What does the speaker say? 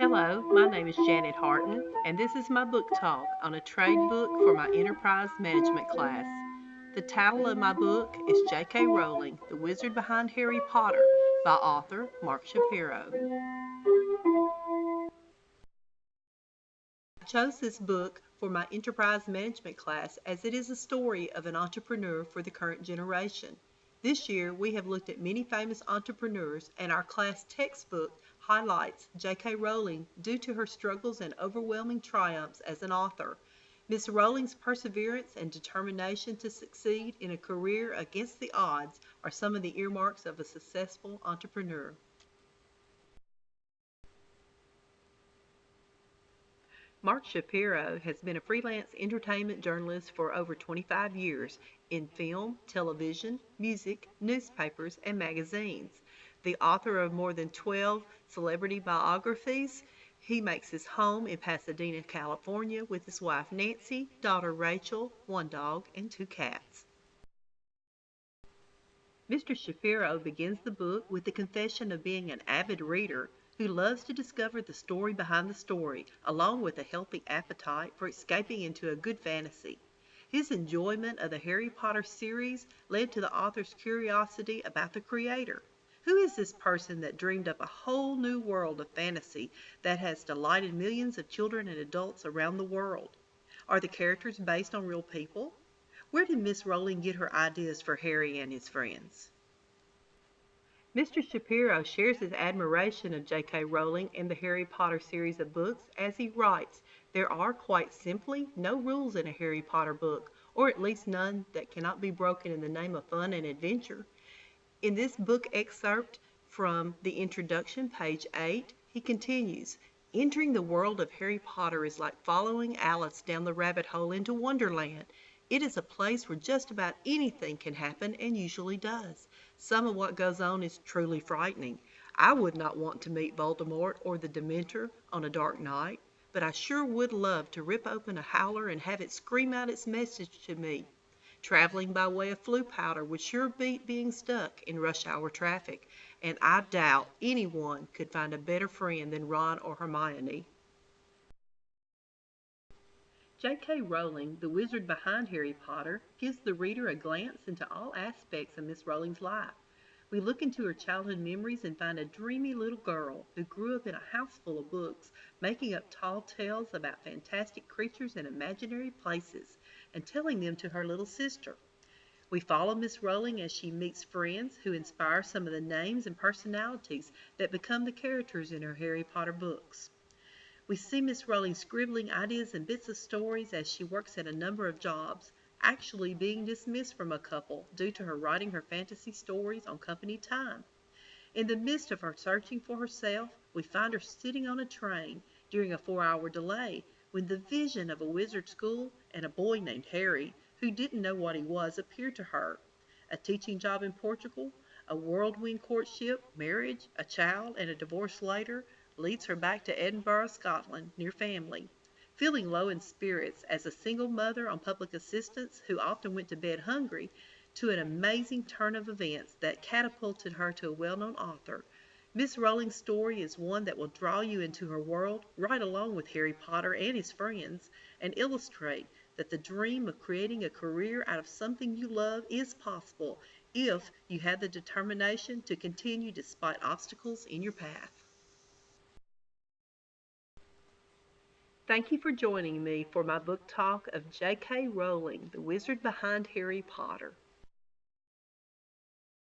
Hello, my name is Janet Harton, and this is my book talk on a trade book for my enterprise management class. The title of my book is J.K. Rowling, The Wizard Behind Harry Potter by author Mark Shapiro. I chose this book for my enterprise management class as it is a story of an entrepreneur for the current generation. This year, we have looked at many famous entrepreneurs, and our class textbook highlights J.K. Rowling due to her struggles and overwhelming triumphs as an author. Miss Rowling's perseverance and determination to succeed in a career against the odds are some of the earmarks of a successful entrepreneur. Mark Shapiro has been a freelance entertainment journalist for over 25 years in film, television, music, newspapers, and magazines. The author of more than 12 celebrity biographies, he makes his home in Pasadena, California with his wife Nancy, daughter Rachel, one dog, and two cats. Mr. Shapiro begins the book with the confession of being an avid reader who loves to discover the story behind the story, along with a healthy appetite for escaping into a good fantasy. His enjoyment of the Harry Potter series led to the author's curiosity about the creator. Who is this person that dreamed up a whole new world of fantasy that has delighted millions of children and adults around the world? Are the characters based on real people? Where did Miss Rowling get her ideas for Harry and his friends? Mr. Shapiro shares his admiration of J.K. Rowling and the Harry Potter series of books as he writes, "There are quite simply no rules in a Harry Potter book, or at least none that cannot be broken in the name of fun and adventure." In this book excerpt from the introduction, page 8, he continues, "Entering the world of Harry Potter is like following Alice down the rabbit hole into Wonderland. It is a place where just about anything can happen and usually does. Some of what goes on is truly frightening. I would not want to meet Voldemort or the Dementor on a dark night, but I sure would love to rip open a howler and have it scream out its message to me. Traveling by way of Floo powder would sure beat being stuck in rush hour traffic, and I doubt anyone could find a better friend than Ron or Hermione." J.K. Rowling, the wizard behind Harry Potter, gives the reader a glance into all aspects of Miss Rowling's life. We look into her childhood memories and find a dreamy little girl who grew up in a house full of books, making up tall tales about fantastic creatures and imaginary places, and telling them to her little sister. We follow Miss Rowling as she meets friends who inspire some of the names and personalities that become the characters in her Harry Potter books. We see Miss Rowling scribbling ideas and bits of stories as she works at a number of jobs, actually being dismissed from a couple due to her writing her fantasy stories on company time. In the midst of her searching for herself, we find her sitting on a train during a 4-hour delay when the vision of a wizard school and a boy named Harry, who didn't know what he was, appeared to her. A teaching job in Portugal, a whirlwind courtship, marriage, a child, and a divorce later leads her back to Edinburgh, Scotland, near family. Feeling low in spirits as a single mother on public assistance who often went to bed hungry, to an amazing turn of events that catapulted her to a well-known author. Miss Rowling's story is one that will draw you into her world right along with Harry Potter and his friends, and illustrate that the dream of creating a career out of something you love is possible if you have the determination to continue despite obstacles in your path. Thank you for joining me for my book talk of J.K. Rowling, The Wizard Behind Harry Potter.